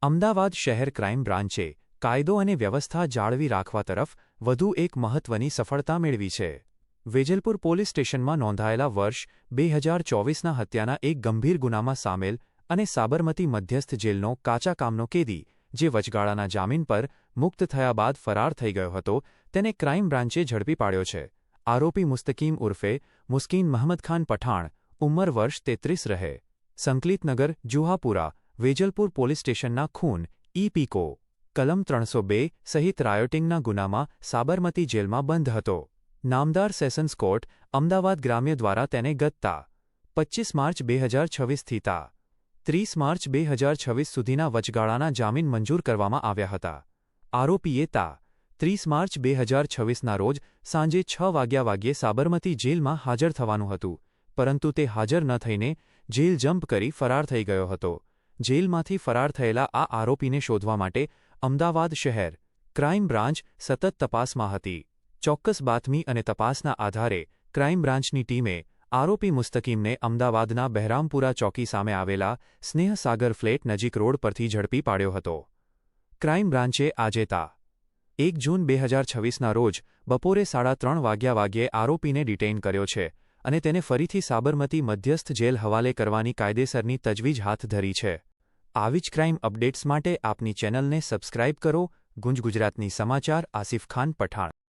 અમદાવાદ શહેર ક્રાઇમ બ્રાન્ચે કાયદો અને વ્યવસ્થા જાળવી રાખવા તરફ વધુ એક મહત્વની સફળતા મેળવી છે. વેજલપુર પોલીસ સ્ટેશનમાં નોંધાયેલા વર્ષ 2024ના હત્યાના એક ગંભીર ગુનામાં સામેલ અને સાબરમતી મધ્યસ્થ જેલનો કાચા કામનો કેદી, જે વચગાળાના જામીન પર મુક્ત થયા બાદ ફરાર થઈ ગયો હતો, તેને ક્રાઇમ બ્રાન્ચે ઝડપી પાડ્યો છે. આરોપી મુસ્તકીમ ઉર્ફે મુસ્કીન મહમદખાન પઠાણ, ઉંમર વર્ષ 33 રહે, સંકલિતનગર, જુહાપુરા, વેજલપુર પોલીસ સ્ટેશનના ખૂન, ઈ.પીકો. કલમ 302 સહિત રાયોટિંગના ગુનામાં સાબરમતી જેલમાં બંધ હતો. નામદાર સેશન્સ કોર્ટ, અમદાવાદ ગ્રામ્ય દ્વારા તેને ગત તા. 25 માર્ચ 2026થી તા. 30 માર્ચ 2026 સુધીના વચગાળાના જામીન મંજૂર કરવામાં આવ્યા હતા. આરોપીએ તા. 30 માર્ચ 2026ના રોજ સાંજે 6 વાગ્યે સાબરમતી જેલમાં હાજર થવાનું હતું, પરંતુ તે હાજર ન થઈને જેલ જમ્પ કરી ફરાર થઈ ગયો હતો. જેલમાંથી ફરાર થયેલા આ આરોપીને શોધવા માટે અમદાવાદ શહેર ક્રાઇમ બ્રાન્ચ સતત તપાસમાં હતી. ચોક્કસ બાતમી અને તપાસના આધારે ક્રાઇમ બ્રાન્ચની ટીમે આરોપી મુસ્તકીમને અમદાવાદના બહેરામપુરા ચોકી સામે આવેલા સ્નેહસાગર ફ્લેટ નજીક રોડ પરથી ઝડપી પાડ્યો હતો. ક્રાઇમ બ્રાન્ચે આજે તા. 1 જૂન 2026ના રોજ બપોરે 3:30 વાગ્યે આરોપીને ડિટેઇન કર્યો છે અને તેને ફરીથી સાબરમતી મધ્યસ્થ જેલ હવાલે કરવાની કાયદેસરની તજવીજ હાથ ધરી છે. આવી જ ક્રાઇમ અપડેટ્સ માટે આપની ચેનલને સબસ્ક્રાઇબ કરો. ગુંજ ગુજરાતની સમાચાર, આસિફ ખાન પઠાણ.